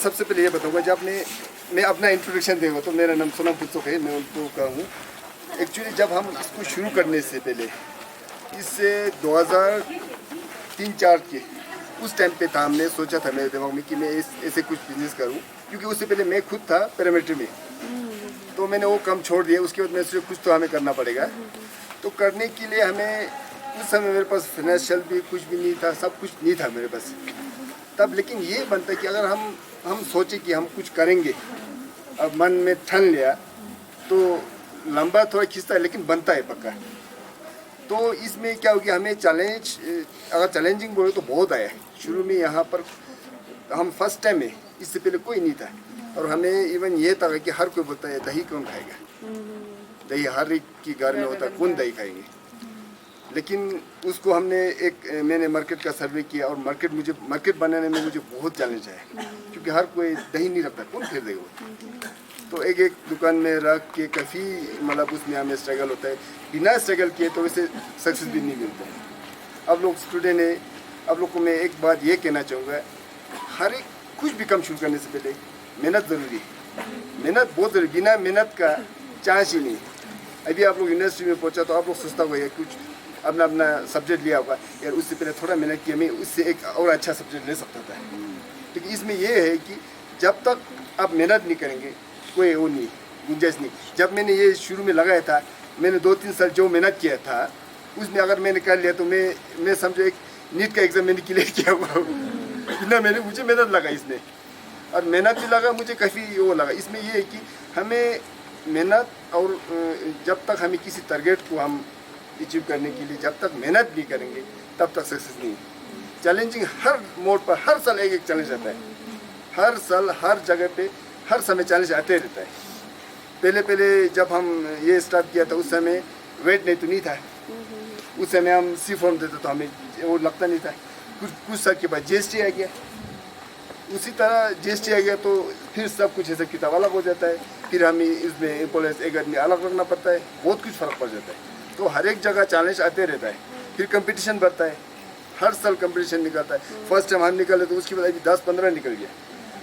सबसे पहले ये बताऊंगा, जब मैं अपना इंट्रोडक्शन देगा तो मेरा नाम सोनम पुत्सोक है, मैं उनको कहूँ। एक्चुअली जब हम इसको शुरू करने से पहले, इससे 2003-4 के उस टाइम पे था, हमने सोचा था मेरे दिमाग में कि मैं ऐसे कुछ बिजनेस करूं, क्योंकि उससे पहले मैं खुद था पैरामिलिट्री में, तो मैंने वो काम छोड़ दिया। उसके बाद मैं सोचा कुछ तो हमें करना पड़ेगा। तो करने के लिए हमें उस समय मेरे पास फाइनेंशियल भी कुछ भी नहीं था, सब कुछ नहीं था मेरे पास तब। लेकिन ये बनता कि अगर हम सोचे कि हम कुछ करेंगे, अब मन में ठान लिया तो लंबा थोड़ा खींचता है लेकिन बनता है पक्का। तो इसमें क्या हो गया, हमें चैलेंज, अगर चैलेंजिंग बोले तो बहुत आया है शुरू में। यहाँ पर हम फर्स्ट टाइम है, इससे पहले कोई नहीं था। और हमें इवन ये था कि हर कोई बोलता है दही कौन खाएगा, दही हर एक की घर में होता है, कौन दही खाएंगे। लेकिन उसको मैंने मार्केट का सर्वे किया, और मार्केट बनाने में मुझे बहुत चैलेंज आया, क्योंकि हर कोई दही नहीं रखता, कौन खरीदेगा। तो एक एक दुकान में रख के काफ़ी मतलब उसमें हमें स्ट्रगल होता है। बिना स्ट्रगल किए तो वैसे सक्सेस भी नहीं मिलता है। अब लोग स्टूडेंट है, अब लोग को मैं एक बात ये कहना चाहूँगा, हर एक कुछ भी काम शुरू करने से पहले मेहनत ज़रूरी है। मेहनत बहुत ज़रूरी, बिना मेहनत का चांस ही नहीं। अभी आप लोग यूनिवर्सिटी में पहुँचा तो आप लोग सोचता हुआ कुछ अपना सब्जेक्ट लिया होगा, यार उससे पहले थोड़ा मेहनत किया, मैं उससे एक और अच्छा सब्जेक्ट ले सकता था। लेकिन इसमें यह है कि जब तक आप मेहनत नहीं करेंगे कोई वो नहीं, गुंजाइश नहीं। जब मैंने ये शुरू में लगाया था, मैंने 2-3 साल जो मेहनत किया था उसमें अगर मैंने कर लिया तो मैं समझो एक नीट का एग्ज़ाम मैंने क्लियर किया हुआ। इतना मुझे मेहनत लगा इसमें, और मेहनत भी लगा मुझे, काफ़ी वो लगा। इसमें ये है कि हमें मेहनत, और जब तक हमें किसी टारगेट को हम अचीव करने के लिए जब तक मेहनत नहीं करेंगे तब तक सक्सेस नहीं। चैलेंजिंग हर मोड पर हर साल एक चैलेंज आता है, हर साल हर जगह पे हर समय चैलेंज आते रहता है। पहले जब हम ये स्टार्ट किया था उस समय वेट नहीं तो नहीं था, उस समय हम सी फॉर्म देते तो हमें वो लगता नहीं था। कुछ साल के बाद जीएसटी आ गया, उसी तरह जीएसटी आ गया तो फिर सब कुछ ऐसा किताब अलग हो जाता है, फिर हमें इसमें एम्प्लॉयज़ एक आदमी अलग रखना पड़ता है, बहुत कुछ फ़र्क पड़ जाता है। तो हर एक जगह चैलेंज आते रहता है। फिर कंपटीशन बढ़ता है, हर साल कंपटीशन निकलता है। फर्स्ट टाइम हम निकले तो उसके बाद अभी 10-15 निकल गया।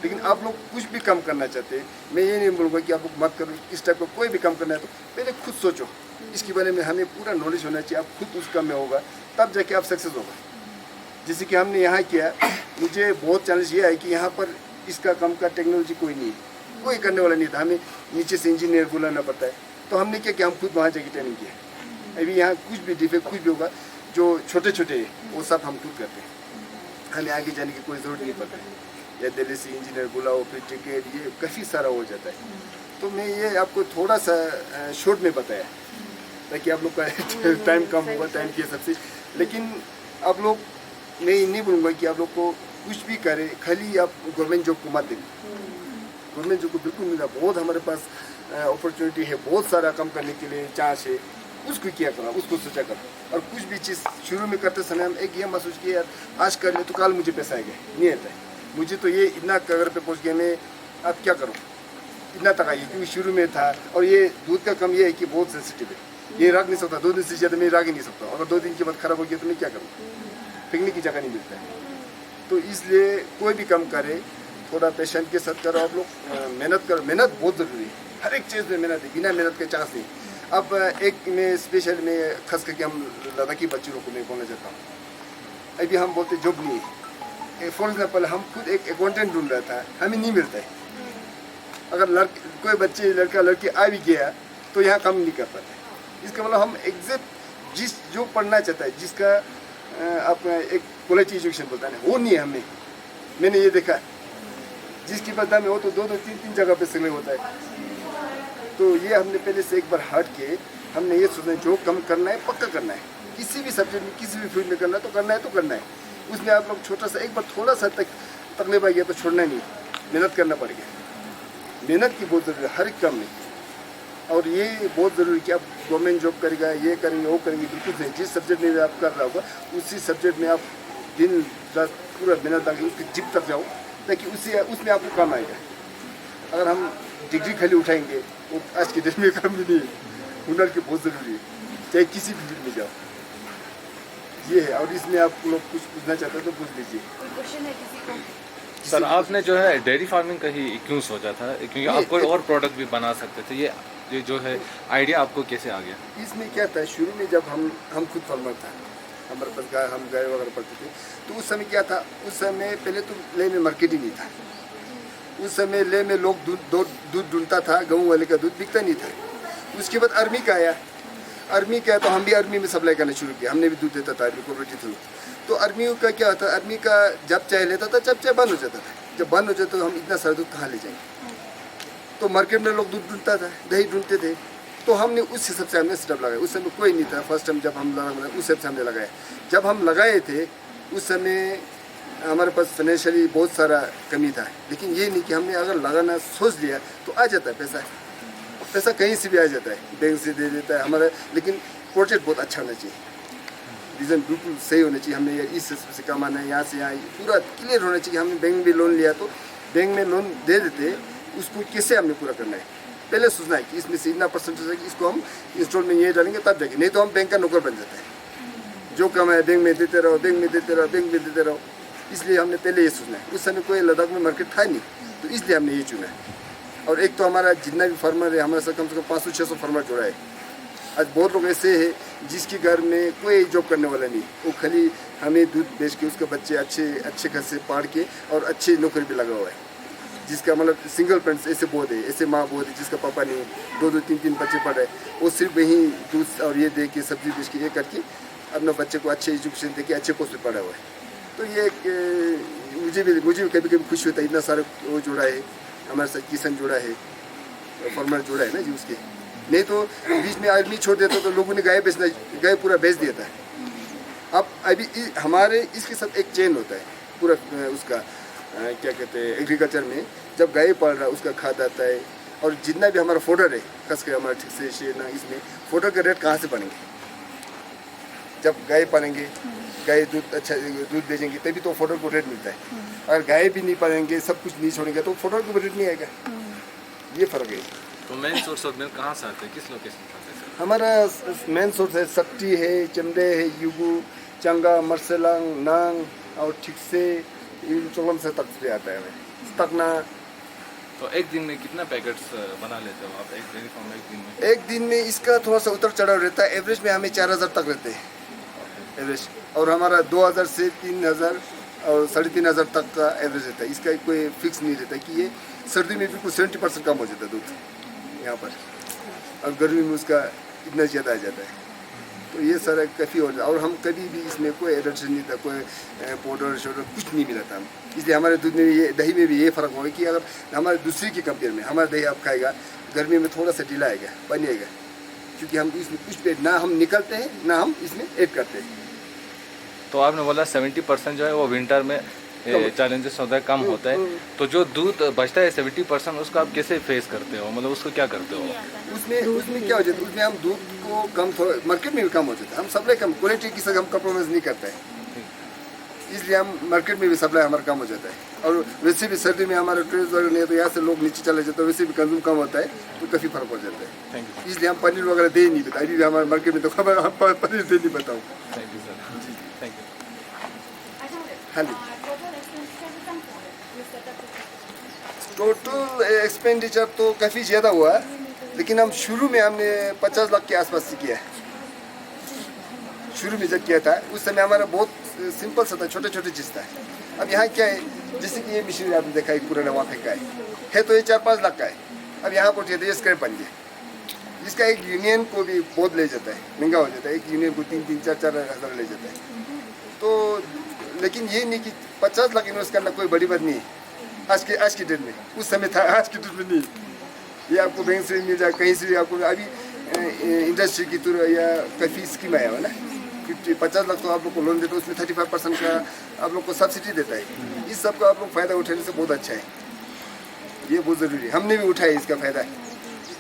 लेकिन आप लोग कुछ भी कम करना चाहते हैं, मैं ये नहीं बोलूँगा कि आप लोग मत करो, इस टाइप का कोई भी कम करना है तो पहले खुद सोचो, इसके बारे में हमें पूरा नॉलेज होना चाहिए। आप खुद उस काम में होगा तब जाके आप सक्सेस होगा। जैसे कि हमने यहाँ किया, मुझे बहुत चैलेंज ये है कि यहाँ पर इसका काम का टेक्नोलॉजी कोई नहीं, कोई करने वाला नहीं था, हमें नीचे से इंजीनियर बुलाना पड़ता है। तो हमने क्या किया, हम खुद वहाँ जाके ट्रेनिंग किया। अभी यहाँ कुछ भी डिफेक्ट कुछ भी होगा, जो छोटे वो सब हम खुद करते हैं, हमें आगे जाने की कोई ज़रूरत नहीं पड़ता है। या दिल्ली से इंजीनियर बुलाओ, फिर टिकट, ये काफ़ी सारा हो जाता है। तो मैं ये आपको थोड़ा सा शॉर्ट में बताया ताकि आप लोग का टाइम कम होगा, टाइम की सबसे। लेकिन आप लोग, मैं नहीं बोलूँगा कि आप लोग को कुछ भी करें, खाली आप गवर्नमेंट जॉब को मत दें। गवर्नमेंट जॉब को बिल्कुल मिला, बहुत हमारे पास अपॉर्चुनिटी है, बहुत सारा काम करने के लिए चांस है, उसको किया करो, उसको सोचा करो। और कुछ भी चीज़ शुरू में करते समय हम एक ये महसूस किया, यार आज कर ले तो कल मुझे पैसा आएगा, नहीं आता है। मुझे तो ये इतना कगर पे पहुंच गया, मैं अब क्या करूं, इतना तक आई, क्योंकि शुरू में था। और ये दूध का कम ये है कि बहुत सेंसिटिव है, ये रख नहीं सकता, 2 दिन से ज़्यादा मैं रख ही नहीं सकता। अगर 2 दिन के बाद ख़राब हो गया तो मैं क्या करूँ, फेंकने की जगह नहीं मिलता है। तो इसलिए कोई भी काम करे थोड़ा पेशेंट के साथ करो। आप लोग मेहनत करो, मेहनत बहुत ज़रूरी है, हर एक चीज़ में मेहनत है, बिना मेहनत के चांस नहीं। अब एक मैं स्पेशल में खास करके हम लद्दाखी बच्चों को मैं बोलना चाहता हूँ। अभी हम बोलते जॉब नहीं है, फॉर एग्जाम्पल हम खुद एक अकाउंटेंट ढूंढ रहा था, हमें नहीं मिलता है। अगर कोई बच्चे लड़का लड़की आ भी गया तो यहाँ काम नहीं कर पाते। इसका मतलब हम एग्जैक्ट जो पढ़ना चाहता है, जिसका आप एक क्वालिटी एजुकेशन बोलता है, वो नहीं है हमें। मैंने ये देखा, जिसकी पता में वो तो 2-3 जगह पे सिलेक्ट होता है। तो ये हमने पहले से एक बार हट के हमने ये सोचना है, जो कम करना है पक्का करना है, किसी भी सब्जेक्ट में किसी भी फील्ड में करना है तो करना है तो करना है। उसमें आप लोग छोटा सा एक बार थोड़ा सा तकलीफ आ गया तो छोड़ना नहीं, मेहनत करना पड़ेगा। मेहनत की बहुत ज़रूरी है हर एक काम में। और ये बहुत ज़रूरी कि आप गवर्नमेंट जॉब करेगा, ये करेंगे वो करेंगे, बिल्कुल नहीं। जिस सब्जेक्ट में आप कर रहा होगा उसी सब्जेक्ट में आप दिन रात पूरा मेहनत लगे, उसके जिप तक जाओ, ताकि उसमें आपको काम आएगा। अगर हम डिग्री खाली उठाएंगे वो आज के डेट में काम भी नहीं है। हुनर की बहुत ज़रूरी है, चाहे किसी भी फील्ड में जाओ। ये है। और इसमें आप लोग कुछ पूछना चाहते हो तो पूछ लीजिए। कोई क्वेश्चन है किसी को? सर आपने जो है डेयरी फार्मिंग का ही क्यों सोचा था, क्योंकि आप कोई और प्रोडक्ट भी बना सकते थे, ये जो है आइडिया आपको कैसे आ गया? इसमें क्या था, शुरू में जब हम खुद फार्मर था, हमारे पास गाय, हम गाय वगैरह पड़ते थे, तो उस समय क्या था, उस समय पहले तो ले में मार्केट ही नहीं था। उस समय ले में लोग दूध ढूंढता था, गेहूँ वाले का दूध बिकता नहीं था। उसके बाद आर्मी का आया, आर्मी का तो हम भी आर्मी में सप्लाई करना शुरू किया, हमने भी दूध देता था आर्मी कोऑपरेटिव थ्रू। तो आर्मी का क्या होता, आर्मी का जब चाहे लेता था, जब चाहे बंद हो जाता था। जब बंद हो जाता तो हम इतना सारा दूध कहाँ ले जाएंगे? तो मार्केट में लोग दूध ढूंढता था, दही ढूंढते थे, तो हमने उस हिसाब से हमने सेटअप लगाया। उस समय कोई नहीं था, फर्स्ट टाइम जब हम लगा उस हिसाब से हमने लगाया। जब हम लगाए थे उस समय हमारे पास फाइनेंशियली बहुत सारा कमी था, लेकिन ये नहीं कि हमने अगर लगाना सोच लिया तो आ जाता है पैसा। पैसा कहीं से भी आ जाता है, बैंक से दे देता है हमारा, लेकिन प्रोजेक्ट बहुत अच्छा होना चाहिए, रीज़न बिल्कुल सही होना चाहिए। हमने इस से कमाना है, यहाँ से यहाँ पूरा क्लियर होना चाहिए। हमने बैंक में लोन लिया तो बैंक में लोन दे देते, उसको कैसे हमने पूरा करना है पहले सोचना है कि इसमें से इतना परसेंटेज है कि इसको हम इंस्टॉलमेंट ये डालेंगे तब जाएंगे, नहीं तो हम बैंक का नौकर बन जाता है। जो कमाए बैंक में देते रहो, बैंक में देते रहो, बैंक में देते रहो। इसलिए हमने पहले ये सोचना है। उस समय कोई लद्दाख में मार्केट था नहीं, तो इसलिए हमने ये चुना है। और एक तो हमारा जितना भी फार्मर है, हमारे साथ कम से कम 500-600 फार्मर जोड़ा है। आज बहुत लोग ऐसे हैं जिसके घर में कोई जॉब करने वाला नहीं, वो खाली हमें दूध बेच के उसके बच्चे अच्छे खासे पाड़ के और अच्छे नौकरी भी लगा हुआ है। जिसका मतलब सिंगल पेरेंट्स ऐसे बहुत है, ऐसे माँ बहुत है जिसका पापा नहीं, 2-2, 3-3 बच्चे पढ़ रहे, वो सिर्फ वहीं दूध और ये दे के सब्जी बेच के ये करके अपने बच्चे को अच्छे एजुकेशन दे के अच्छे पोस्ट पे पढ़ा हुआ है। तो ये मुझे भी कभी कभी खुशी होता है, इतना सारा वो जुड़ा है हमारे साथ, किसान जुड़ा है, फार्मर जुड़ा है ना जी उसके। नहीं तो बीच में आदमी छोड़ देता तो लोगों ने गाय पूरा बेच दिया था। अब अभी हमारे इसके साथ एक चेन होता है पूरा उसका क्या कहते हैं एग्रीकल्चर में, जब गाय पाल रहा है उसका खाद आता है, और जितना भी हमारा फोडर है खास कर हमारा ठीक से शेरना, इसमें फोडर का रेट कहाँ से बनेंगे? जब गाय पालेंगे, गाय दूध अच्छा दूध बेचेंगे तभी तो फोडर को रेट मिलता है। अगर गाय भी नहीं पालेंगे, सब कुछ नहीं छोड़ेंगे तो फोडर को रेट नहीं आएगा। ये फर्क है। तो मेन सोर्स ऑफ मिल्क कहाँ से आते हैं, किस लोकेशन से आते हैं? हमारा मेन सोर्स है सक्टी है, चमड़े है, युगू, चंगा, मरसेलांग, नांग और ठीक से इन चोलम से तक से आता है तकना। तो एक दिन में कितना पैकेट्स बना लेते हो आप, एक डेयरी फार्म एक दिन में? एक दिन में इसका थोड़ा सा उतर चढ़ाव रहता है। एवरेज में हमें 4000 तक रहते हैं एवरेज, और हमारा 2000 से 3000 और 3500 तक का एवरेज रहता है। इसका कोई फिक्स नहीं रहता कि ये सर्दी में बिल्कुल 70% कम हो जाता है दूध यहाँ पर, और गर्मी में उसका इतना ज़्यादा आ जाता है। तो ये सारा काफ़ी हो जाता है। और हम कभी भी इसमें कोई एडिशन नहीं था, कोई पाउडर शोडर कुछ नहीं मिला था हम। इसलिए हमारे दूध में भी ये दही में भी ये फ़र्क होगा कि अगर हमारे दूसरी की कंपेयर में हमारा दही आप खाएगा गर्मी में थोड़ा सा ढीला आएगा, पानी आएगा, क्योंकि हम इसमें कुछ भी ना हम निकलते हैं ना हम इसमें ऐड करते हैं। तो आपने बोला 70% जो है वो विंटर में चैलेंजेस होता है, कम होता है, तो जो दूध बचता है 70% उसको आप कैसे फेस करते हो, मतलब उसको क्या करते हो? उसमें क्या हो जाता है, उसमें हम दूध को कम थोड़ा मार्केट में भी कम हो जाता है। हम सप्लाई कम, क्वालिटी की हम कम्प्रोमाइज़ नहीं करते हैं, इसलिए हम मार्केट में भी सप्लाई हमारा कम हो जाता है। और वैसे भी सर्दी में हमारा ट्रेड वगैरह नहीं है तो यहाँ से लोग नीचे चले जाते हैं, वैसे भी कंज्यूम कम होता है तो काफ़ी फर्क हो जाता है। Thank you. इसलिए हम पनीर वगैरह दे ही नहीं पाता, अभी भी हमारे मार्केट में तो खबर हम पनीर दे नहीं पाता हूँ। थैंक यू सर, जी थैंक यू। हाँ जी, टोटल एक्सपेंडिचर तो काफ़ी ज़्यादा हुआ, लेकिन हम शुरू में हमने 50 लाख के आसपास से किया है। शुरू में जब किया था उस समय हमारा बहुत सिंपल सा था, छोटे छोटे चीज़ था। अब यहाँ क्या है, जैसे कि ये मशीन आपने देखा है पुराना वाक़े का है तो ये 4-5 लाख का है। अब यहाँ पर ये स्क्रैप बन गया, जिसका एक यूनियन को भी बहुत ले जाता है, महंगा हो जाता है। एक यूनियन को 3-4 हज़ार ले जाता है। तो लेकिन ये नहीं कि 50 लाख इन्वेस्ट करना कोई बड़ी बात नहीं है आज की डेट में। उस समय था, आज की डेट में नहीं। ये आपको बैंक से मिल जाए, कहीं से भी आपको। अभी इंडस्ट्री की थ्रू या काफ़ी स्कीम आया हुआ ना, 50 लाख तो आप लोग को लोन देता है, उसमें 35% का आप लोग को सब्सिडी देता है। इस सब का आप लोग फ़ायदा उठाने से बहुत अच्छा है, ये बहुत ज़रूरी है। हमने भी उठाया इसका फ़ायदा,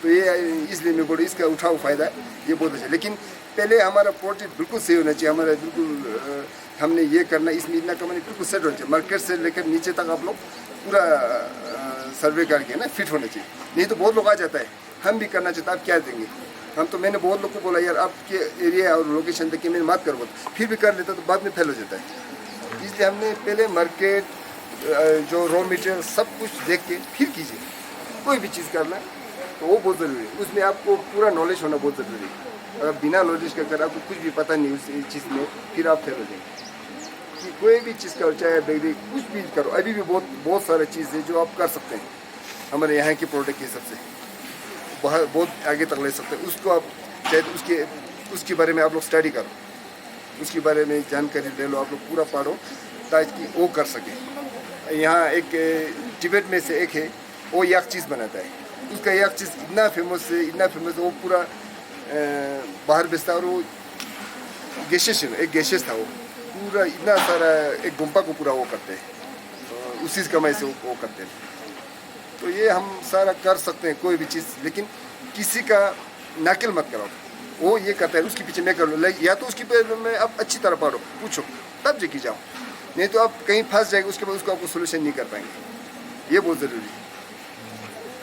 तो ये इसलिए मैं बोल इसका उठाओ फ़ायदा, ये बहुत अच्छा। लेकिन पहले हमारा प्रोजेक्ट बिल्कुल सही होना चाहिए, हमारा बिल्कुल हमने ये करना, इसमें इतना कमाने बिल्कुल सेट होना चाहिए। मार्केट से लेकर नीचे तक आप लोग पूरा सर्वे करके ना फिट होना चाहिए, नहीं तो बहुत लोग आ जाता है। हम भी करना चाहते, आप क्या देंगे हम तो। मैंने बहुत लोग को बोला यार आपके एरिया और लोकेशन तक कि मैंने बात करो, फिर भी कर लेता तो बाद में फेल हो जाता है। इसलिए हमने पहले मार्केट जो रॉ मटेरियल सब कुछ देख के फिर कीजिए। कोई भी चीज़ करना तो वो बहुत ज़रूरी है, उसमें आपको पूरा नॉलेज होना बहुत ज़रूरी है। अगर बिना नॉलेज के अगर आपको कुछ भी पता नहीं उस चीज़ में, फिर आप फेल हो जाएंगे। कि कोई भी चीज़ करो, चाहे बेकरी कुछ भी करो, अभी भी बहुत सारी चीज़ है जो आप कर सकते हैं हमारे यहाँ के प्रोडक्ट के हिसाब से, बहुत आगे तक ले सकते हैं उसको। आप चाहे उसके बारे में आप लोग स्टडी करो, उसके बारे में जानकारी ले लो, आप लोग पूरा पढ़ो ताकि वो कर सके। यहाँ एक टिबेट में से एक है, वो याक चीज़ बनाता है, उसका याक चीज़ इतना फेमस है, वो पूरा बाहर बेचता है। और वो एक गैसेस था, वो पूरा इतना सारा एक गुम्पा को पूरा वो करते हैं, उसी कमाई से वो करते हैं। तो ये हम सारा कर सकते हैं कोई भी चीज़, लेकिन किसी का नाकिल मत करो। वो ये करता है उसके पीछे मैं कर लूँ, या तो उसकी में आप अच्छी तरह पढ़ो, पूछो, तब जाके जाओ, नहीं तो आप कहीं फंस जाएगा, उसके बाद उसको आपको सोल्यूशन नहीं कर पाएंगे। ये बहुत ज़रूरी है।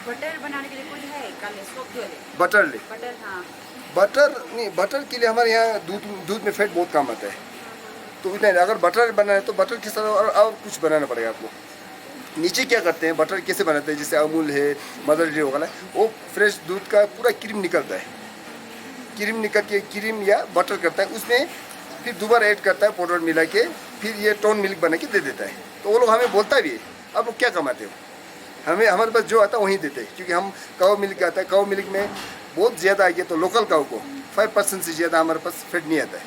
बटर बनाने के लिए कोई है बटर ले बटर? हाँ, बटर के लिए हमारे यहाँ दूध में फैट बहुत कम आता है, तो इतना अगर बटर बनाना है तो बटर के साथ और कुछ बनाना पड़ेगा आपको। नीचे क्या करते हैं, बटर कैसे बनाते हैं, जैसे अमूल है, मदर डेयरी वगैरह, वो फ्रेश दूध का पूरा क्रीम निकलता है, क्रीम निकल के क्रीम या बटर करता है, उसमें फिर दोबारा ऐड करता है पाउडर मिला के, फिर ये टोन मिल्क बना के दे देता है। तो वो लोग हमें बोलता भी है, आप लोग क्या कमाते हो, हमारे पास जो आता है वहीं देते हैं, क्योंकि हम काऊ मिल्क आता है, काऊ मिल्क में बहुत ज़्यादा आ गया, तो लोकल काऊ को 5% से ज़्यादा हमारे पास फैट नहीं आता है।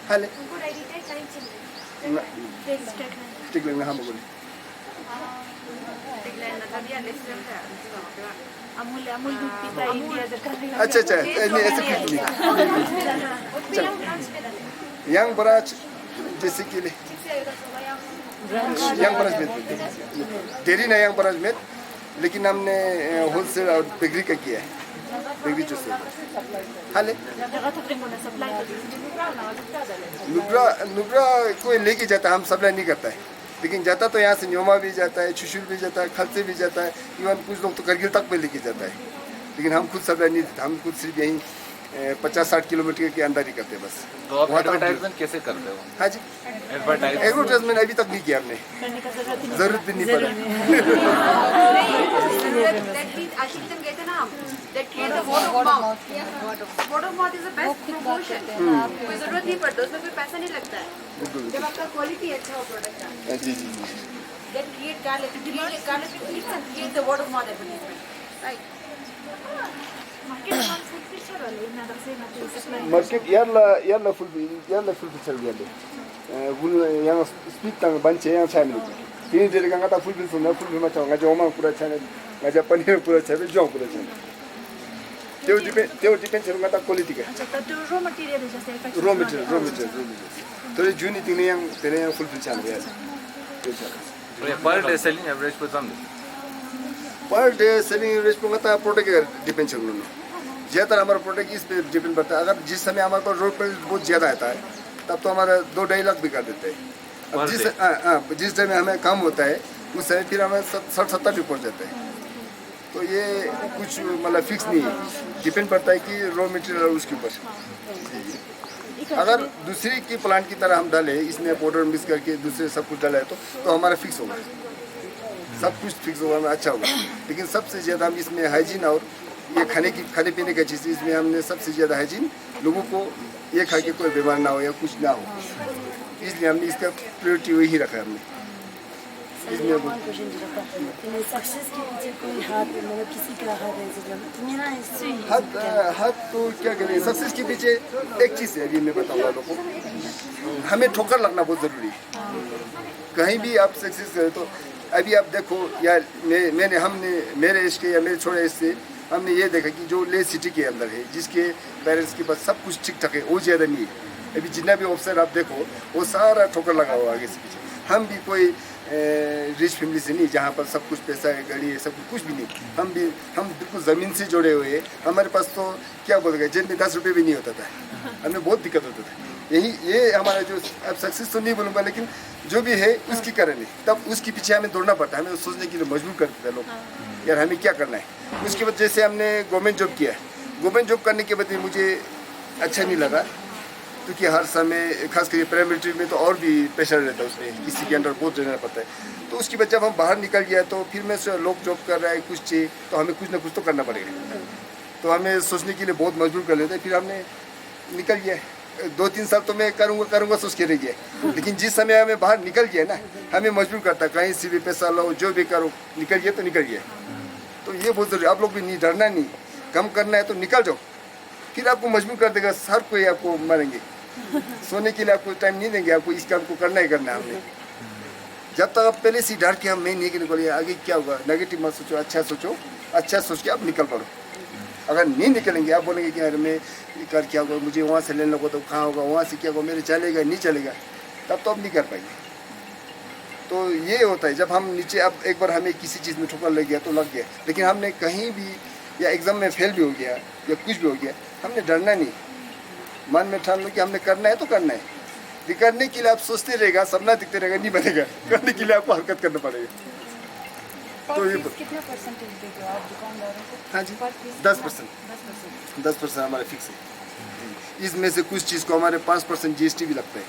हाले ठीक लगना, हाँ बोले अमूल दूध पीता है इंडिया का। अच्छा नहीं ऐसे कुछ नहीं। यंग ब्रांच जैसे कि यंग ब्रांच में डेयरी ना यंग ब्रांच में, लेकिन हमने होलसेल और बेकरी का किया है, बेकरी जो से हाले नुब्रा कोई लेके जाता है, हम सप्लाई नहीं करता है, लेकिन जाता तो यहाँ से न्योमा भी जाता है, चुशुल भी जाता है, खलसे भी जाता है, इवन कुछ लोग तो करगिल तक पे लेके जाता है, लेकिन हम खुद सप्लाई नहीं देते, हम खुद सिर्फ यहीं 50-60 किलोमीटर के अंदर ही करते हैं बस। तो आप एडवर्टाइजमेंट कैसे करते हो? हाँ जी, एडवर्टाइजमेंट अभी तक नहीं किया हमने, जरूरत भी नहीं पड़ा। कोई जरूरत नहीं पड़ता, उसमें कोई पैसा नहीं लगता है, जब आपका क्वालिटी अच्छा हो प्रोडक्ट का। जी जी That create the word of mouth advertisement, right? Market यारला फुल पिक्चर याले फुल यहाँ स्पीड तंग बंचे यहाँ छान तीन देर का ता फुल सुनना फुल में चाहूँगा जो हम पूरा छान गजा पनीर पूरा छान जो पूरा छान त्यो डिपेंड करूँगा ता क्वालिटी का। अच्छा, तो रॉ मटेरियल जैसे रॉ मटेरियल तो ये जूनी तीन यहाँ तेरे यहाँ फुल छान गया पर डे सेलिंग एवरेज को समझ पर डे सेलिंग एवरेज पर मत प्रोडक्ट डिपेंड करूँगा, ज़्यादातर हमारा प्रोडक्ट इस पे डिपेंड करता है। अगर जिस समय हमारे पास रोड पर बहुत ज़्यादा आता है तब तो हमारा 2-2.5 लाख भी कर देते हैं। अब जिस टाइम हमें कम होता है उस समय फिर हमें 60-70 भी पहुँच जाते हैं। तो ये कुछ मतलब फिक्स नहीं है, डिपेंड करता है कि रॉ मटेरियल उसके ऊपर। अगर दूसरी की प्लांट की तरह हम डालें, इसमें पाउडर मिक्स करके दूसरे सब कुछ डाला है तो हमारा फिक्स होगा, सब कुछ फिक्स होगा, अच्छा होगा। लेकिन सबसे ज़्यादा हम इसमें हाइजीन और ये खाने पीने का चीज़, इसमें हमने सबसे ज़्यादा हाइजीन, लोगों को ये खा के कोई बीमार ना हो या कुछ ना हो, इसलिए हमने इसका प्रायोरिटी वही रखा है हमने। इसमें हाथ तो क्या करें, सक्सेस के पीछे एक चीज़ है, अभी मैं बताऊँगा लोगों को, हमें ठोकर लगना बहुत ज़रूरी है। कहीं भी आप सक्सेस करें तो अभी आप देखो यार, हमने मेरे एज के या मेरे छोटे एज से हमने ये देखा कि जो ले सिटी के अंदर है, जिसके पेरेंट्स के पास सब कुछ ठीक ठाक है, वो ज़्यादा नहीं है। अभी जितना भी ऑफिसर आप देखो वो सारा ठोकर लगा हुआ आगे से पीछे। हम भी कोई रिच फैमिली से नहीं जहाँ पर सब कुछ पैसा है, गाड़ी है, सब कुछ भी नहीं। हम बिल्कुल ज़मीन से जुड़े हुए हैं। हमारे पास तो क्या बोलेगा, जेब में 10 रुपये भी नहीं होता था, हमें बहुत दिक्कत होता था। ये हमारा जो, अब सक्सेस तो नहीं बोलूँगा, लेकिन जो भी है उसकी कारण है। तब उसके पीछे हमें दौड़ना पड़ता है, हमें सोचने के लिए मजबूर करते थे लोग, यार हमें क्या करना है। उसके बाद जैसे हमने गवर्नमेंट जॉब किया, गवर्नमेंट जॉब करने के बाद मुझे अच्छा नहीं लगा, क्योंकि हर समय खास करके पैरामिलिट्री में तो और भी प्रेशर रहता है, उसमें किसी के अंडर बहुत रहना पड़ता है। तो उसके बाद जब हम बाहर निकल गया तो फिर मैं लोग जॉब कर रहा है कुछ चाहिए तो हमें कुछ ना कुछ तो करना पड़ेगा, तो हमें सोचने के लिए बहुत मजबूर कर लेते हैं। फिर हमने निकल गया 2-3 साल तो मैं करूँगा सोच के रह गया, लेकिन जिस समय हमें बाहर निकल गया ना हमें मजबूर करता कहीं से भी पैसा लो जो भी करो, निकल गया तो निकल गया। तो ये बहुत जरूरी, आप लोग भी नहीं डरना, नहीं कम करना है तो निकल जाओ, फिर आपको मजबूर कर देगा हर कोई, आपको मारेंगे, सोने के लिए आपको टाइम नहीं देंगे, आपको इस काम को करना ही करना है हमने। जब तक आप पहले से डर के हम नहीं निकले आगे क्या होगा, नेगेटिव मत सोचो, अच्छा सोच के आप निकल पड़ो। अगर नहीं निकलेंगे आप बोलेंगे कि यार मैं कर क्या होगा, मुझे वहाँ से लेने को तो कहाँ होगा, वहाँ से क्या होगा, मेरे चलेगा नहीं चलेगा, तब तो आप नहीं कर पाएंगे। तो ये होता है जब हम नीचे, अब एक बार हमें किसी चीज़ में ठोकर लग गया तो लग गया, लेकिन हमने कहीं भी या एग्ज़ाम में फेल भी हो गया या कुछ भी हो गया, हमने डरना नहीं, मन में ठान लो कि हमने करना है तो करना है। करने के लिए आप सोचते रहेगा, सपना दिखते रहेगा, नहीं बनेगा, करने के लिए आपको हरकत करना पड़ेगा। तो ये कितना परसेंटेज देते हो आप दुकानदारों को? हाँ जी 10%, 10% हमारा फिक्स है। इसमें से कुछ चीज़ को हमारे 5% GST भी लगता है,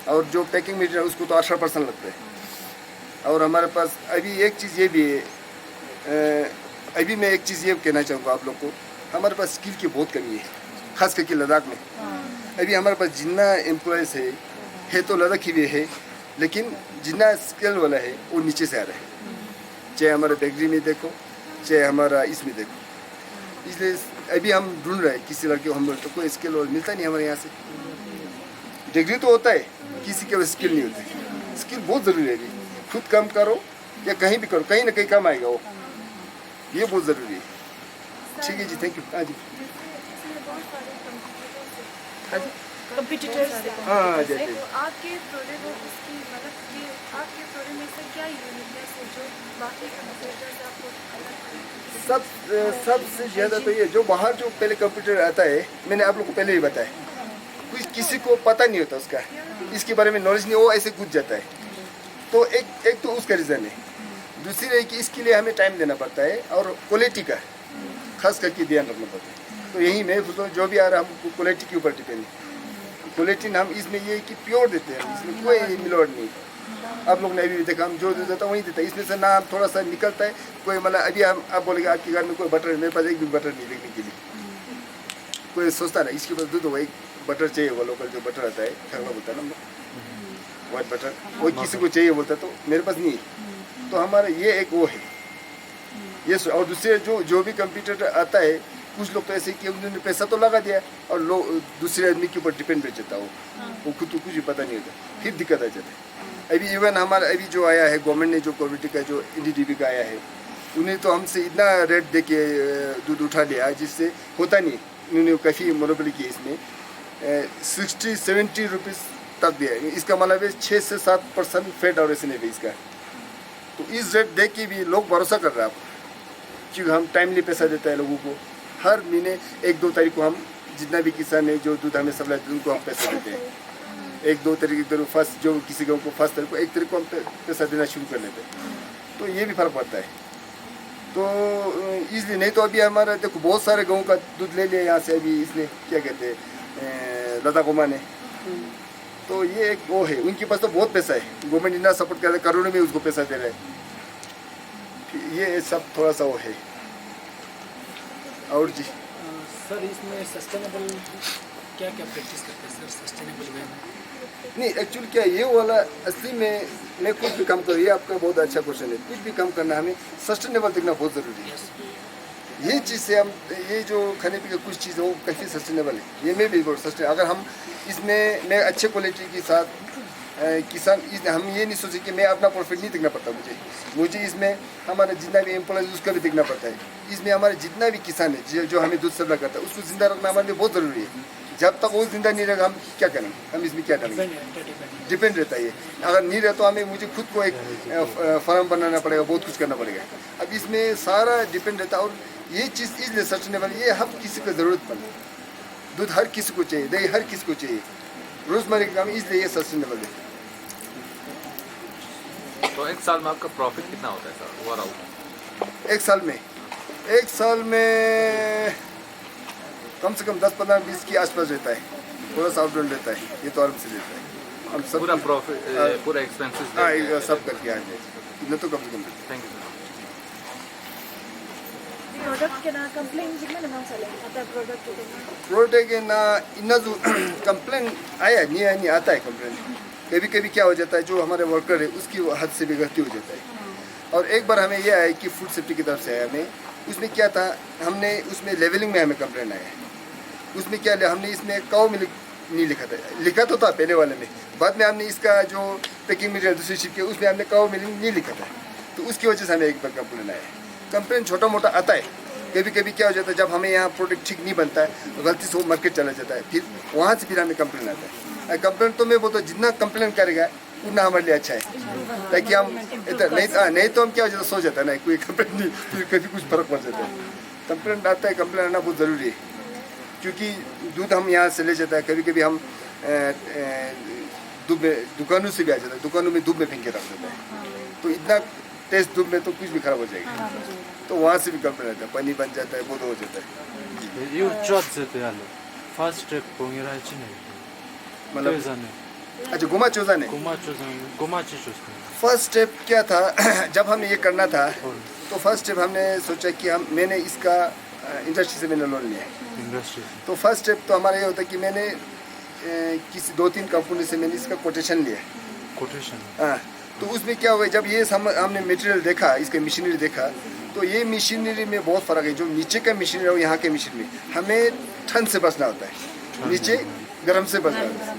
और जो पैकिंग मटीरियल उसको तो 18% लगता है। और हमारे पास अभी एक चीज़ ये भी है, अभी मैं एक चीज़ ये कहना चाहूँगा आप लोग को, हमारे पास स्किल की बहुत कमी है, खास करके लद्दाख में। अभी हमारे पास जितना एम्प्लॉयज़ है तो लद्दाख ही भी है, लेकिन जितना स्किल वाला है वो नीचे से आ रहा है, चाहे हमारे बेकरी में देखो, चाहे हमारा इसमें देखो। इसलिए अभी हम ढूंढ रहे हैं किसी लड़के को, हम तो कोई स्किल और मिलता नहीं हमारे यहाँ से। डिग्री तो होता है, किसी के स्किल नहीं होती, स्किल बहुत ज़रूरी है। अभी खुद काम करो या कहीं भी करो, कहीं ना कहीं काम आएगा वो, ये बहुत ज़रूरी है। ठीक है जी, थैंक यू। हाँ जी, कंपटीटर्स हाँ जैसे तो आपके प्रोडक्ट और उसकी मतलब कि आपके प्रोडक्ट में से क्या यूनिकनेस है जो बाकी कंपटीटर्स से आपको अलग सबसे ज़्यादा तो ये जो बाहर जो पहले कंप्यूटर आता है, मैंने आप लोग को पहले ही बताया, कुछ किसी को पता नहीं होता उसका, इसके बारे में नॉलेज नहीं, वो ऐसे कूद जाता है। तो एक तो उसका रीज़न है। दूसरी है कि इसके लिए हमें टाइम देना पड़ता है और क्वालिटी का खास करके ध्यान रखना पड़ता है। तो यही मैं जो भी आ रहा है हम क्वालिटी के ऊपर डिपेंड है। क्वालिटी हम इसमें ये कि प्योर देते हैं, इसमें कोई मिलावट नहीं। आप लोग ने अभी भी देखा, हम जो देता वही देता है, इसमें से ना थोड़ा सा निकलता है कोई, मतलब अभी हम आप बोलेंगे आपके घर में कोई बटर है, मेरे पास एक भी बटर नहीं देखने के लिए। कोई सोचता ना इसके पास दूध हो, एक बटर चाहिए, वो लोकल जो बटर आता है खरना बोलता है ना, वाइट बटर, वो किसी को चाहिए बोलता तो मेरे पास नहीं है। तो हमारा ये एक वो है ये। और दूसरे जो भी कंप्यूटर आता है, कुछ लोग तो ऐसे कि उन्होंने पैसा तो लगा दिया और लोग दूसरे आदमी के ऊपर डिपेंड रह जाता वो खुद को कुछ भी पता नहीं होता, फिर दिक्कत आ जाता है। अभी इवन हमारा अभी जो आया है गवर्नमेंट ने, जो क्वालिटी का जो NDDB का आया है, उन्हें तो हमसे इतना रेट दे के दूध उठा लिया जिससे होता नहीं। उन्होंने काफ़ी मोनोपोली की इसमें 60-70 रुपीज़ तक दिया है। इसका मतलब है 6 से 7% फैट और ऐसे नहीं इसका। तो इस रेट देख के भी लोग भरोसा कर रहे हैं आपको, क्योंकि हम टाइमली पैसा देता है लोगों को। हर महीने 1-2 तारीख को हम जितना भी किसान है जो दूध हमें सप्लाई देते उनको हम पैसा देते हैं। 1-2 तारीख फर्स्ट, जो किसी गाँव को फर्स्ट तारीख को 1 तारीख को हम पैसा देना शुरू कर लेते हैं। तो ये भी फर्क पड़ता है। तो इसलिए नहीं तो अभी हमारा देखो बहुत सारे गाँव का दूध ले लिया यहाँ से, अभी इसने क्या कहते हैं लद्दाख ओमान ने। तो ये एक वो है, उनके पास तो बहुत पैसा है, गवर्नमेंट इतना सपोर्ट कर रहा है, करोड़ों में उसको पैसा दे रहा है। ये सब थोड़ा सा वो है। और जी सर इसमें सस्टेनेबल क्या क्या प्रैक्टिस करते हैं सर सस्टेनेबल वे में? नहीं, एक्चुअली क्या ये वाला असली में मैं कुछ भी काम करूँ, ये आपका बहुत अच्छा क्वेश्चन है। कुछ भी काम करना हमें सस्टेनेबल देखना बहुत ज़रूरी है। ये चीज़ से हम ये जो खाने पीने कुछ चीज़ है वो काफ़ी सस्टेनेबल है। ये मैं भी बहुत सस्टेनेबल, अगर हम इसमें मैं अच्छे क्वालिटी के साथ किसान हम ये नहीं सोचे कि मैं अपना प्रॉफिट नहीं देखना पड़ता मुझे इसमें हमारा जितना भी एम्प्लॉय उसका भी देखना पड़ता है। इसमें हमारे जितना भी किसान है जो हमें दूध सप्लाई करता है उसको जिंदा रखना हमारे लिए बहुत ज़रूरी है। जब तक वो जिंदा नहीं रहेगा हम क्या करेंगे, हम इसमें क्या करेंगे, डिपेंड रहता है ये। अगर नहीं रहता तो मुझे खुद को एक फार्म बनाना पड़ेगा, बहुत कुछ करना पड़ेगा। अब इसमें सारा डिपेंड रहता है। और ये चीज़ इसलिए सस्टेनेबल, ये हर किसी को ज़रूरत पड़ती है। दूध हर किसी को चाहिए, दही हर किसी को चाहिए, रोज़मर्रा के काम, इसलिए ये सस्टेनेबल है। तो एक साल में आपका प्रॉफिट कितना होता है सर ओवरऑल? एक साल में कम से कम 10-15-20 के आसपास रहता है। थोड़ा सा आउटडाउन लेता है, ये तो आराम से लेता है। हम सब पूरा प्रॉफिट पूरा एक्सपेंसेस हाँ ये सब करके आए इतना तो कम से कम। थैंक यू ಪ್ರಾಡಕ್ಟ್ ಗೆ ನಾ ಕಂಪ್ಲೇಂಟ್ ಜಿಮ್ಮೆ ನಾ ಸಲ ಅದ ಪ್ರಾಡಕ್ಟ್ ಗೆ प्रोडक्ट ना इतना जो कंप्लेन आया नहीं आता है कंप्लेन। कभी कभी क्या हो जाता है, जो हमारे वर्कर है उसकी हद से भी गलती हो जाता है। और एक बार हमें यह आया कि फूड सेफ्टी की तरफ से आया हमें, उसमें क्या था, हमने उसमें लेवलिंग में हमें कंप्लेन आया। उसमें क्या लिया हमने, इसमें काउ मिल्क नहीं लिखा तो था पहले वाले में, बाद में हमने इसका जो पैकिंग मटीरियल दूसरी शिप के उसमें हमने काउ मिल्क नहीं लिखा था, तो उसकी वजह से हमें एक बार कंप्लेन आया। कंप्लेन छोटा मोटा आता है, कभी कभी क्या हो जाता है जब हमें यहाँ प्रोडक्ट ठीक नहीं बनता है गलती से वो मार्केट चला जाता है, फिर वहाँ से फिर हमें कंप्लेन आता है। कंप्लेन तो मैं बोलता हूँ जितना कंप्लेन करेगा उतना हमारे लिए अच्छा है, ताकि हम नहीं तो हम क्या हो जाता सो जाता है ना, कोई कंप्लेन नहीं फिर कभी कुछ फर्क पड़ जाता है। कंप्लेन आता है, कंप्लेन आना बहुत ज़रूरी है, क्योंकि दूध हम यहाँ से ले जाता है, कभी कभी हम दुकानों से भी आ जाता है, दुकानों में धूप में फेंक के रख देता है, तो इतना टेस्ट धूप में तो कुछ भी खराब हो जाएगा, तो वहाँ से भी कंप्लेन आता है, पानी बन जाता है, बहुत हो जाता है। You judge the dialogue. First step 봉이라 했지네. मतलब 그래서는 अच्छा गुमा चौजा ने 고마치 좋습니다. फर्स्ट स्टेप क्या था जब हमें ये करना था तो फर्स्ट स्टेप हमने सोचा कि मैंने इसका इंडस्ट्री से मैंने लोन लिया है। 인더스트리 तो फर्स्ट स्टेप तो हमारा ये होता है कि मैंने किसी 2-3 कंपनी से मैंने इसका कोटेशन लिया है। कोटेशन. हाँ, तो उसमें क्या हुआ, जब ये हमने मटेरियल देखा, इसका मशीनरी देखा, तो ये मशीनरी में बहुत फ़र्क है, जो नीचे का मशीनरी और यहाँ के मशीन में हमें ठंड से बचना होता है, नीचे गर्म से बचना होता है।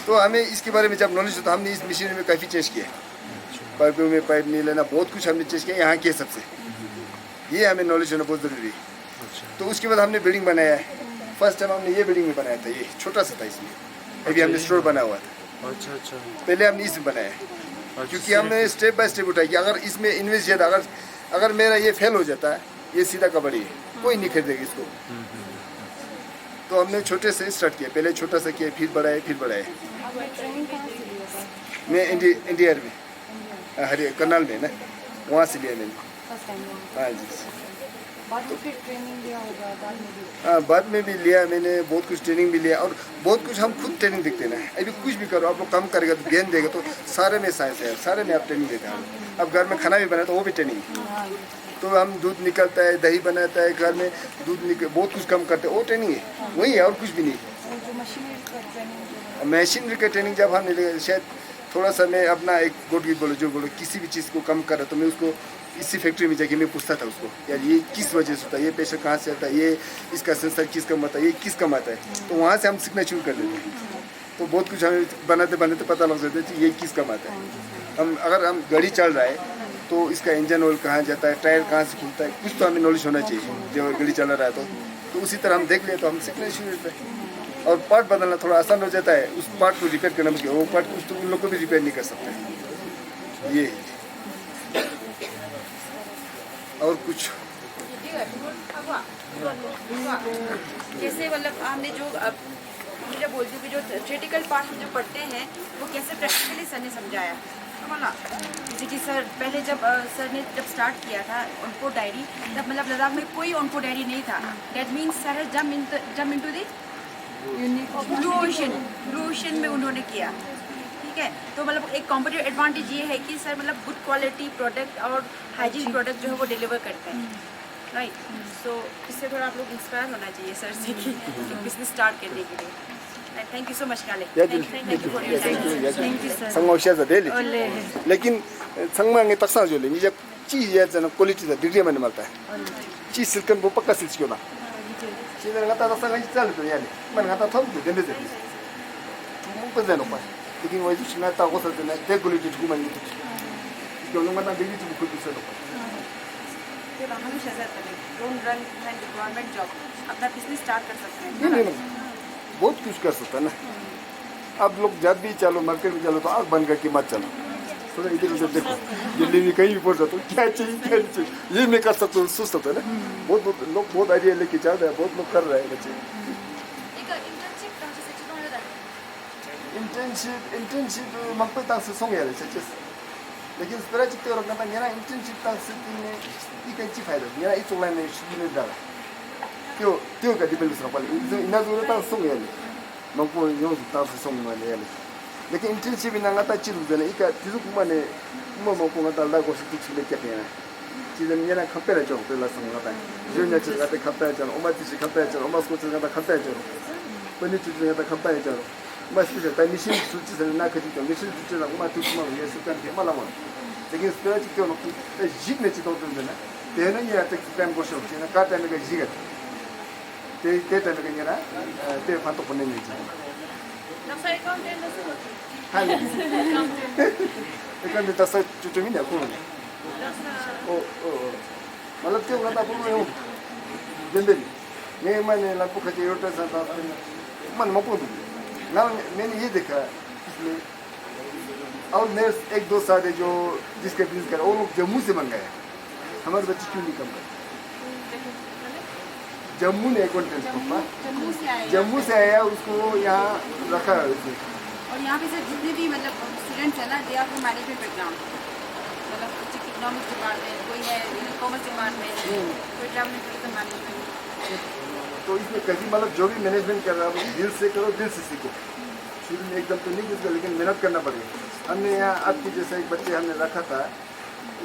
तो हमें इसके बारे में जब नॉलेज होता है, हमने इस मशीनरी में काफ़ी चेंज किया, पाइपों में पाइप नहीं लेना, बहुत कुछ हमने चेंज किया यहाँ के सबसे, ये हमें नॉलेज होना बहुत ज़रूरी है। तो उसके बाद हमने बिल्डिंग बनाया है। फर्स्ट टाइम हमने ये बिल्डिंग में बनाया था, ये छोटा सा था, इसमें अभी हमने स्टोर बना हुआ था, अच्छा. पहले हमने इसमें बनाया है, क्योंकि हमने स्टेप बाय स्टेप उठाया कि अगर इसमें इन्वेस्ट किया था, अगर मेरा ये फेल हो जाता है, ये सीधा कबड्डी है, कोई नहीं खरीदेगा इसको। तो हमने छोटे से स्टार्ट किया, पहले छोटा सा किया, फिर बढ़ाए फिर बढ़ाए। आपने ट्रेनिंग कहाँ से लिया था? मैं इंडिया में करनाल में ना, वहाँ से लिया मैंने। फर्स्ट टाइम हाँ जी, बाद में फिर ट्रेनिंग लिया होगा बाद में भी? हाँ बाद में भी लिया मैंने, बहुत कुछ ट्रेनिंग भी लिया, और बहुत कुछ हम खुद ट्रेनिंग देखते ना। अभी कुछ भी करो, आप लोग काम करेगा तो ज्ञान देगा, तो सारे में साइंस है, सारे में आप ट्रेनिंग देते हैं। अब घर में खाना भी बनाए तो वो भी ट्रेनिंग है। तो हम दूध निकलता है, दही बनाता है, घर में दूध बहुत कुछ कम करते हैं, वो ट्रेनिंग है, वही है और कुछ भी नहीं। और जो मशीनरी का ट्रेनिंग मशीनरी का ट्रेनिंग जब हमने लिया, शायद थोड़ा सा मैं अपना एक गोट की बोलो, जो बोलो किसी भी चीज़ को कम करा, तो मैं उसको इसी फैक्ट्री में जाके मैं पूछता था उसको, यार ये किस वजह से होता है, ये प्रेशर कहाँ से आता है, ये इसका सेंसर किस कम आता है, ये किस कम आता है, तो वहाँ से हम सीखना शुरू कर देते हैं। तो बहुत कुछ हमें बनाते पता लग जाता है कि ये किस कम आता है। अगर हम गाड़ी चल रहा है तो इसका इंजन ऑयल कहाँ जाता है, टायर कहाँ से खुलता है, कुछ तो हमें नॉलेज होना चाहिए जब गाड़ी चला रहा है। तो उसी तरह हम देख लिए तो हम सीखना शुरू करते हैं। और पार्ट बदलना थोड़ा आसान हो जाता है, उस पार्ट को रिपेयर करना मुश्किल, वो पार्ट कुछ तो उन लोग को भी रिपेयर नहीं कर सकते। ये और कुछ जैसे मतलब हमने जो मुझे बोलती हूँ कि जो थ्योरेटिकल पार्ट जो पढ़ते हैं वो कैसे प्रैक्टिकली सर ने समझाया, जैसे कि सर पहले जब सर ने जब स्टार्ट किया था उनको डायरी, तब मतलब लद्दाख में कोई उनको डायरी नहीं था। डेट मीन्स सर जम इनटू द ब्लू ओशन में उन्होंने किया, ठीक है। तो मतलब एक कॉम्पिटिटिव एडवांटेज ये है कि सर मतलब गुड क्वालिटी प्रोडक्ट और हाइजीन प्रोडक्ट जो है वो डिलीवर करते हैं, राइट। सो इससे थोड़ा आप लोग इंस्पायर होना चाहिए सर से कि बिजनेस स्टार्ट करने के लिए। थैंक यू सो मच काले, thank you for your time, thank you sir. Sangma होशियार दे लेकिन संगमा में तक जो ले मुझे चीज ये जना क्वालिटी दा डिग्री में मिलता है, चीज सिल्कन वो पक्का सिल्क क्यों ना चीज लगाता तो संग चल तो यानी मन खाता थम तो देने से वो पर देनो पर लेकिन वो जो ना ता को सर ना दे क्वालिटी को मन जो लोग मतलब डिग्री को खुद से लो फिर हमेशा sir don't run and government job, अपना बिजनेस स्टार्ट कर सकते हैं। नहीं बहुत कुछ कर सकता है ना। अब लोग जब भी चलो मार्केट में चलो तो आग बंद करके मत चलो, थोड़ा इधर उधर देखो, दिल्ली में कहीं भी पहुंच जाता हूँ क्या चाहिए ये मैं कर सकता हूँ, सोच सकता है ना। बहुत लोग बहुत आइडिया लेके चल रहे हैं, बहुत लोग कर रहे हैं बच्चे। इंटर्नशिप मकपे तक से सोंगे यार सच्चे, लेकिन स्पेरा चित्ते और करता मेरा इंटर्नशिप तक से तीन ये कैसी फायदा मेरा इस लाइन में शुरू नहीं डाला क्यों का डिपेंड करता है इतना दूर तक सोंगे यार 먹고 용수 따서送만 해야 लेकिन इंटर्नशिप इन अंगता चिरु जने इका तिजु कुमाने कुमा मको ngata la ko situ chile ke pena चिजन येना खपेरा जो पेला संगता जुन्या चिजगाते खपेरा जो ओमा तिसि खपेरा जो ओमा स्को चिजगाते खपेरा जो पनि चिजगाते खपेरा जो ओमा स्पिसे ता मिसिन सुची जने ना खति जो मिसिन सुची ना ओमा तुमा ये सुकान के मला मन लेकिन स्पेराची के नो जिग ने चितो तो जने तेने ये तक टाइम को शो चिना का टाइम के जिग ते टाइम के येना ते फातो पने नि जी हाले एकन त स चुचुमी ने को ओ मतलब त्यो गर्दा पनि हो जन्दरी मैं मैंने लाको खचे रोटा सा मन मपो ना मैंने ये देखा इसमें और नर्स एक दो साल जो जिसके बिजनेस कर वो लोग जम्मू से बन गए हमारे बच्चे क्यों नहीं कम गए जम्मू ने कॉन्टेंट पापा जम्मू से आया उसको यहाँ रखा है उसने और यहाँ पे सर जितने भी मतलब स्टूडेंट्स हैं ना they are from management background मतलब कुछ इकोनॉमिक्स डिपार्टमेंट कोई है कॉमर्स डिपार्टमेंट कोई ट्रैवल टूरिज्म मैनेजमेंट तो इसमें कभी मतलब जो भी मैनेजमेंट कर रहा है दिल से करो दिल से सीखो शुरू में एकदम तो नहीं कुछ लेकिन मेहनत करना पड़ेगा हमने यहाँ आपके जैसा एक बच्चे हमने रखा था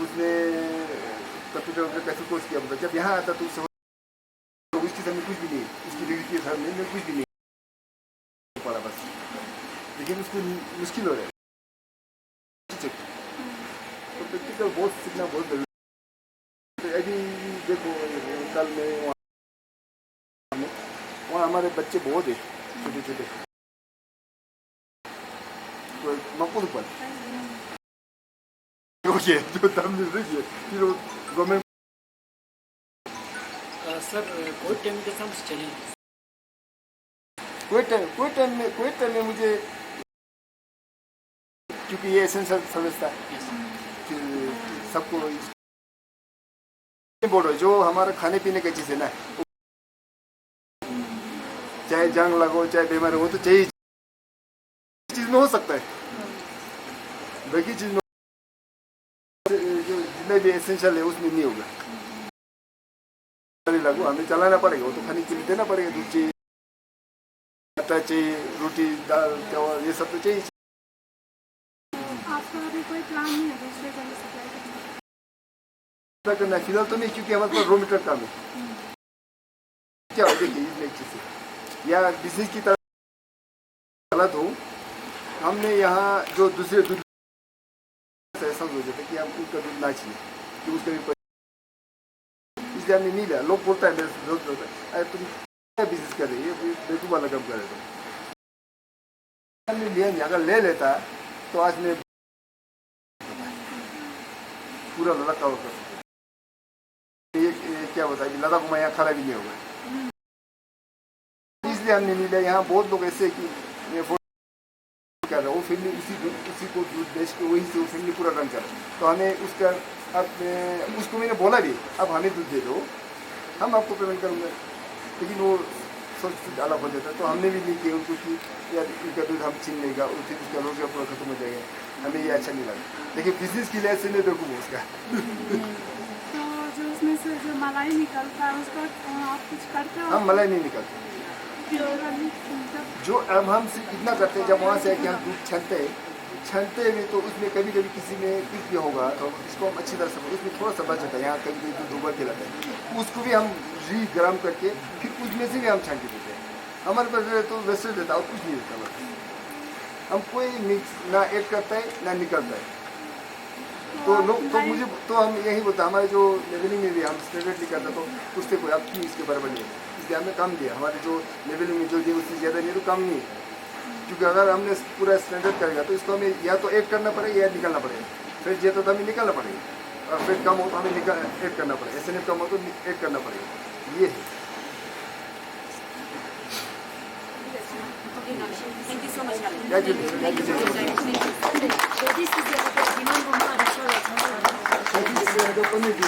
उसने कंप्यूटर में कैसे कोर्स किया मतलब जब यहाँ आता तो उससे उसकी समय कुछ भी नहीं उसकी डिग्री के सामने में कुछ भी नहीं पड़ा बस लेकिन उसको मुश्किल हो रहा है तो प्रैक्टिकल बहुत सीखना बहुत जरूरी है अभी देखो कल में वहाँ हमारे बच्चे बहुत है छोटे छोटे तो मकुल पर जो दाम मिल रही है फिर वो गवर्नमेंट सर कोविड टाइम के साथ चली कोई टाइम में मुझे क्योंकि ये एसेंशियल सर्विस था फिर सबको बोलो जो हमारा खाने पीने की चीज़ है ना चाहे जंग लगो चाहे बीमारी हो तो चाहिए चीज़ में हो सकता है बाकी चीज़ में जो जितने भी एसेंशियल है उसमें नहीं होगा लगो हमें चलाना पड़ेगा वो तो खाने के लिए देना पड़ेगा दूध चाहिए आटा चाहिए रोटी दाल चावल ये सब तो चाहिए आपका अभी कोई प्लान नहीं है दूसरे जगह सप्लाई करना फिलहाल तो नहीं क्योंकि हमारे पास रो मीटर काम है क्या हो देखिए इसमें चीज़ से या बिजनेस की तरह गलत हो हमने यहाँ जो दूसरे दूध ऐसा हो जाता है कि हम उनका दूध ना चाहिए कि उसका भी इसलिए हमने नहीं लिया लोग बोलता है मेरे दोस्त होता है अरे तुम क्या बिजनेस कर रही है बेवकूफ़ वाला काम कर रहे हो हमने लिया नहीं अगर ले लेता तो आज मैं पूरा लद्दाख कवर कर ये क्या होता है कि लद्दाख में यहाँ खड़ा भी नहीं होगा इसलिए हमने नहीं लिया यहाँ बहुत लोग ऐसे कि कर रहा है वो फैमिली उसी को दूध बेच के वही से वो फैमिली पूरा रन कर रहा है तो हमें उसका अब उसको मैंने बोला भी अब हमें दूध दे दो हम आपको पेमेंट करूँगा लेकिन वो सोच अलग हो जाता है तो हमने भी नहीं किया उनको कि यार इनका दूध हम छीन लेगा उससे उसका रोजगार पूरा खत्म हो जाएगा हमें ये अच्छा नहीं लगा लेकिन बिजनेस के लिए ऐसे नहीं देखूँ उसका तो जो उसमें से जो मलाई निकलता है उसका आप कुछ करते हो हम मलाई नहीं निकलते जो अब हम सिर्फ इतना करते हैं जब वहाँ से आके हम दूध छानते हैं तो उसमें कभी कभी किसी में कुछ भी होगा तो इसको हम अच्छी तरह से उसमें थोड़ा सा बच जाता है यहाँ कभी दूध उबल के लाते हैं उसको भी हम रीग्राम करके फिर उसमें से भी हम छान के देते हैं हमारे पास तो वैसे देता और कुछ नहीं देता हमारे हम कोई मिक्स ना ऐड करता है ना निकलता है तो लोग तो मुझे तो हम यही बोलते हमारे जो लेवलिंग में भी हम स्टैंडर्ड नहीं करता तो उससे कोई अब क्यों इसके बराबर नहीं है इसलिए हमने कम दिया हमारे जो लेवलिंग में जो दिया उससे ज़्यादा नहीं तो कम नहीं है क्योंकि अगर हमने पूरा स्टैंडर्ड करेगा तो इसको हमें या तो ऐड करना पड़ेगा या निकालना पड़ेगा फिर ये तो हमें निकालना पड़ेगा और फिर कम हो तो हमें ऐड करना पड़ेगा ऐसे नहीं कम हो तो ऐड करना पड़ेगा ये है Thank you so much. Thank you. Thank you so much. Thank you.